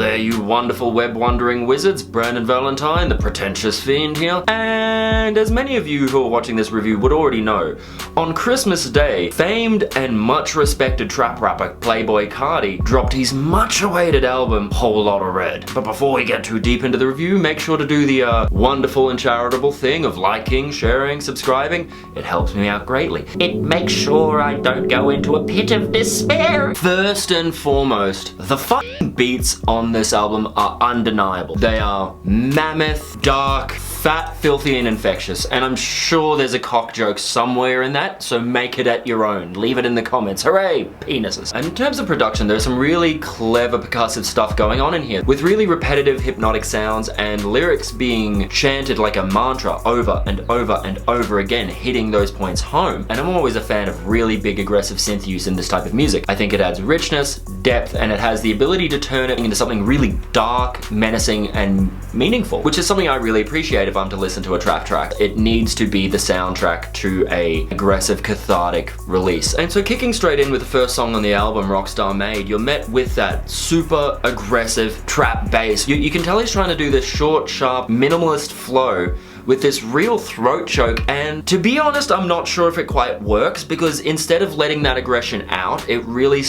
there, you wonderful web-wandering wizards. Brandon Valentine, the Pretentious Fiend here. And as many of you who are watching this review would already know, on Christmas Day, famed and much respected trap rapper Playboi Carti dropped his much awaited album, Whole Lotta Red. But before we get too deep into the review, make sure to do the wonderful and charitable thing of liking, sharing, subscribing. It helps me out greatly. It makes sure I don't go into a pit of despair. First and foremost, the fucking beats on this album are undeniable. They are mammoth, dark, fat, filthy, and infectious, and I'm sure there's a cock joke somewhere in that, so make it at your own. Leave it in the comments. Hooray, penises. And in terms of production, there's some really clever percussive stuff going on in here, with really repetitive hypnotic sounds and lyrics being chanted like a mantra over and over and over again, hitting those points home. And I'm always a fan of really big aggressive synth use in this type of music. I think it adds richness, depth, and it has the ability to turn it into something really dark, menacing, and meaningful, which is something I really appreciate if I'm to listen to a trap track. It needs to be the soundtrack to a aggressive, cathartic release. And so kicking straight in with the first song on the album, Rockstar Made, you're met with that super aggressive trap bass. You can tell he's trying to do this short, sharp, minimalist flow with this real throat choke, and to be honest, I'm not sure if it quite works, because instead of letting that aggression out, it really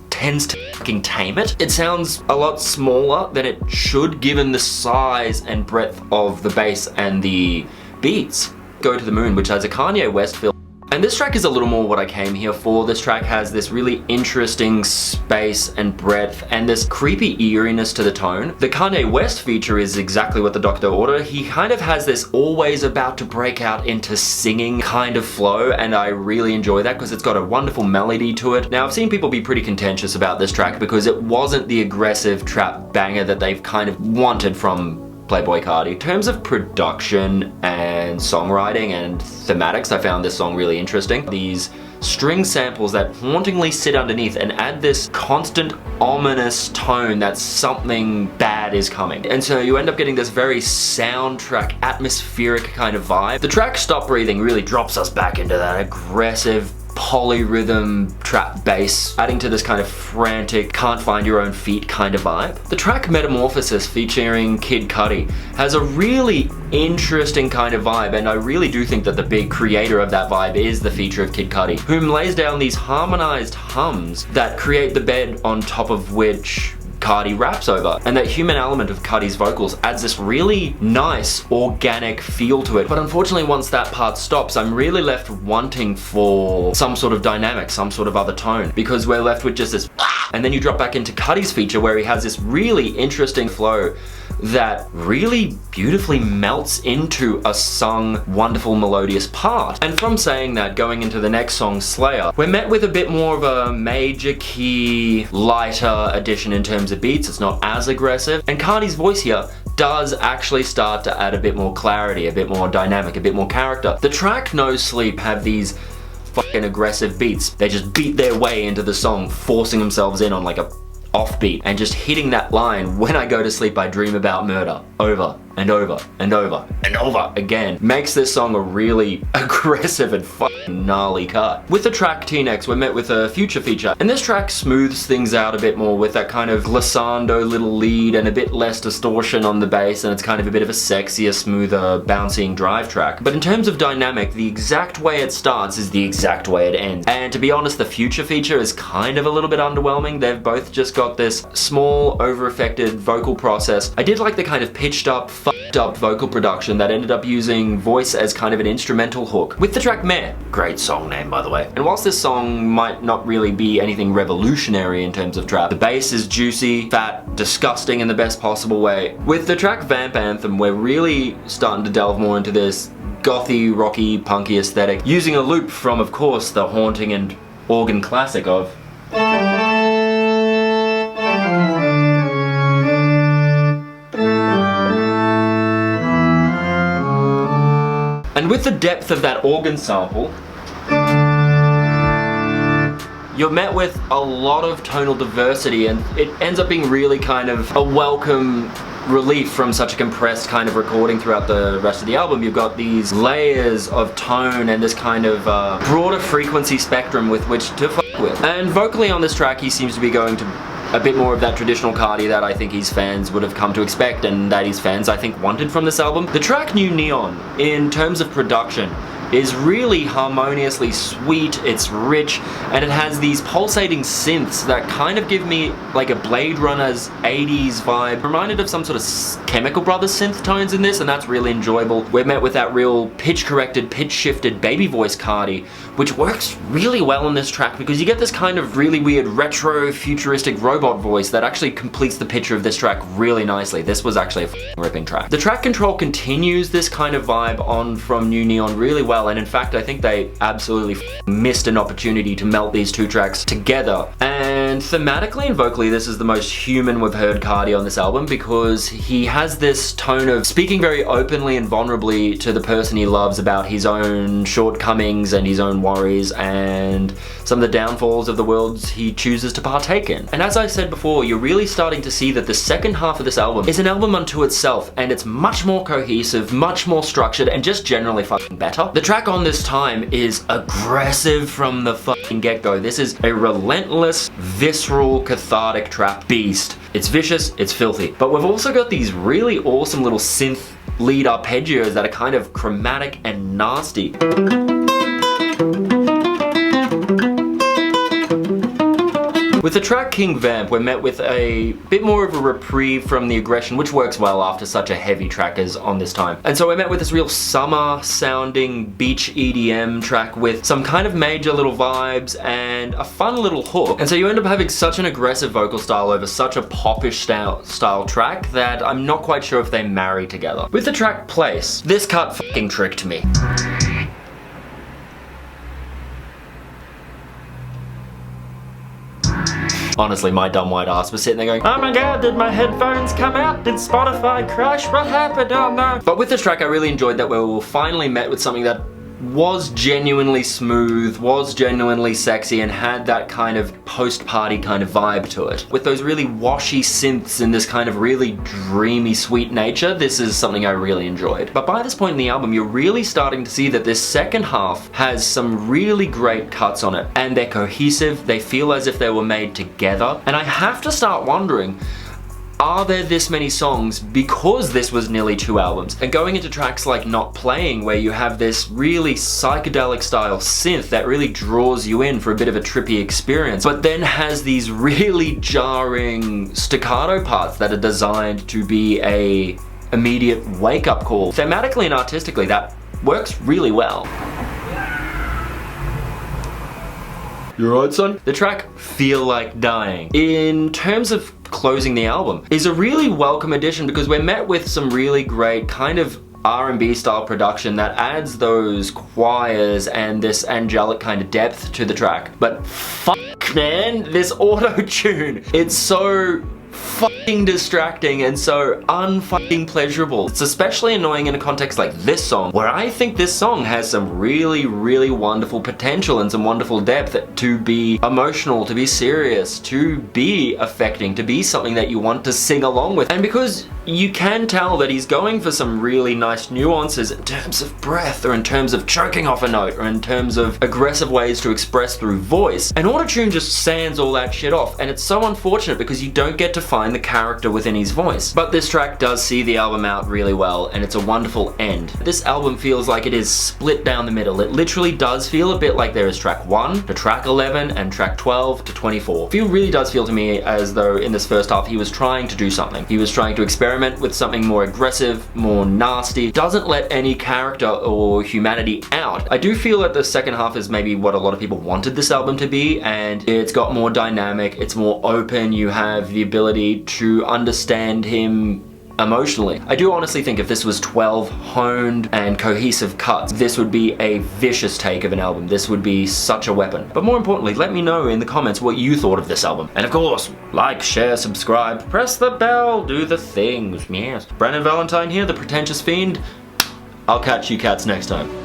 tends to fucking tame it. It sounds a lot smaller than it should given the size and breadth of the bass and the beats. Go to the Moon, which has a Kanye West feel. And this track is a little more what I came here for. This track has this really interesting space and breadth and this creepy eeriness to the tone. The Kanye West feature is exactly what the doctor ordered. He kind of has this always about to break out into singing kind of flow, and I really enjoy that because it's got a wonderful melody to it. Now, I've seen people be pretty contentious about this track because it wasn't the aggressive trap banger that they've kind of wanted from Playboi Carti. In terms of production and songwriting and thematics, I found this song really interesting. These string samples that hauntingly sit underneath and add this constant ominous tone that something bad is coming. And so you end up getting this very soundtrack, atmospheric kind of vibe. The track Stop Breathing really drops us back into that aggressive polyrhythm trap bass, adding to this kind of frantic, can't find your own feet kind of vibe. The track Metamorphosis featuring Kid Cudi has a really interesting kind of vibe, and I really do think that the big creator of that vibe is the feature of Kid Cudi, whom lays down these harmonized hums that create the bed on top of which Carti raps over, and that human element of Cudi's vocals adds this really nice organic feel to it. But unfortunately, once that part stops, I'm really left wanting for some sort of dynamic, some sort of other tone, because we're left with just this and then you drop back into Cudi's feature where he has this really interesting flow that really beautifully melts into a sung, wonderful, melodious part. And from saying that, going into the next song, Slayer, we're met with a bit more of a major key, lighter addition in terms of beats. It's not as aggressive, and Carti's voice here does actually start to add a bit more clarity, a bit more dynamic, a bit more character. The track No Sleep have these fucking aggressive beats. They just beat their way into the song, forcing themselves in on like a offbeat and just hitting that line, when I go to sleep I dream about murder, over and over and over and over again, makes this song a really aggressive and fucking gnarly cut. With the track T-Nex, we're met with a Future feature, and this track smooths things out a bit more with that kind of glissando little lead and a bit less distortion on the bass, and it's kind of a bit of a sexier, smoother, bouncing drive track. But in terms of dynamic, the exact way it starts is the exact way it ends. And to be honest, the Future feature is kind of a little bit underwhelming. They've both just got this small, over-affected vocal process. I did like the kind of pitched up, fucked up vocal production that ended up using voice as kind of an instrumental hook. With the track Meh, great song name by the way. And whilst this song might not really be anything revolutionary in terms of trap, the bass is juicy, fat, disgusting in the best possible way. With the track Vamp Anthem, we're really starting to delve more into this gothy, rocky, punky aesthetic, using a loop from, of course, the haunting and organ classic of and with the depth of that organ sample, you're met with a lot of tonal diversity, and it ends up being really kind of a welcome relief from such a compressed kind of recording throughout the rest of the album. You've got these layers of tone and this kind of broader frequency spectrum with which to fuck with. And vocally on this track, he seems to be going to a bit more of that traditional Carti that I think his fans would have come to expect and that his fans, I think, wanted from this album. The track New Neon, in terms of production, is really harmoniously sweet, it's rich, and it has these pulsating synths that kind of give me like a Blade Runner's 80s vibe. Reminded of some sort of Chemical Brothers synth tones in this, and that's really enjoyable. We're met with that real pitch-corrected, pitch-shifted baby voice Carti, which works really well in this track because you get this kind of really weird retro futuristic robot voice that actually completes the picture of this track really nicely. This was actually a ripping track. The track control continues this kind of vibe on from New Neon really well, and in fact I think they absolutely missed an opportunity to melt these two tracks together. And thematically and vocally, this is the most human we've heard Carti on this album because he has this tone of speaking very openly and vulnerably to the person he loves about his own shortcomings and his own worries and some of the downfalls of the worlds he chooses to partake in. And as I said before, you're really starting to see that the second half of this album is an album unto itself, and it's much more cohesive, much more structured, and just generally fucking better. The track On This Time is aggressive from the fucking get-go. This is a relentless, visceral, cathartic trap beast. It's vicious, it's filthy. But we've also got these really awesome little synth lead arpeggios that are kind of chromatic and nasty. With the track King Vamp, we're met with a bit more of a reprieve from the aggression, which works well after such a heavy track as On This Time. And so we're met with this real summer sounding beach EDM track with some kind of major little vibes and a fun little hook. And so you end up having such an aggressive vocal style over such a popish style track that I'm not quite sure if they marry together. With the track Place, this cut fucking tricked me. Honestly, my dumb white ass was sitting there going, oh my god, did my headphones come out? Did Spotify crash? What happened? Oh no. But with this track, I really enjoyed that we were finally met with something that was genuinely smooth, was genuinely sexy, and had that kind of post-party kind of vibe to it. With those really washy synths and this kind of really dreamy, sweet nature, this is something I really enjoyed. But by this point in the album, you're really starting to see that this second half has some really great cuts on it, and they're cohesive, they feel as if they were made together, and I have to start wondering, are there this many songs because this was nearly 2 albums? And going into tracks like Not Playing, where you have this really psychedelic style synth that really draws you in for a bit of a trippy experience, but then has these really jarring staccato parts that are designed to be a immediate wake-up call. Thematically and artistically, that works really well. You alright, son? The track Feel Like Dying, in terms of closing the album, is a really welcome addition because we're met with some really great kind of R&B style production that adds those choirs and this angelic kind of depth to the track. But fuck man, this auto-tune, it's so fucking distracting and so unfucking pleasurable. It's especially annoying in a context like this song, where I think this song has some really, really wonderful potential and some wonderful depth to be emotional, to be serious, to be affecting, to be something that you want to sing along with. And because you can tell that he's going for some really nice nuances in terms of breath, or in terms of choking off a note, or in terms of aggressive ways to express through voice, and autotune just sands all that shit off, and it's so unfortunate because you don't get to find the character within his voice. But this track does see the album out really well, and it's a wonderful end. This album feels like it is split down the middle. It literally does feel a bit like there is track 1 to track 11 and track 12 to 24. It really does feel to me as though in this first half he was trying to do something. He was trying to experiment with something more aggressive, more nasty, doesn't let any character or humanity out. I do feel that the second half is maybe what a lot of people wanted this album to be, and it's got more dynamic, it's more open, you have the ability to understand him emotionally. I do honestly think if this was 12 honed and cohesive cuts, this would be a vicious take of an album. This would be such a weapon. But more importantly, let me know in the comments what you thought of this album. And of course, like, share, subscribe, press the bell, do the things, yes. Brandon Valentine here, the Pretentious Fiend. I'll catch you cats next time.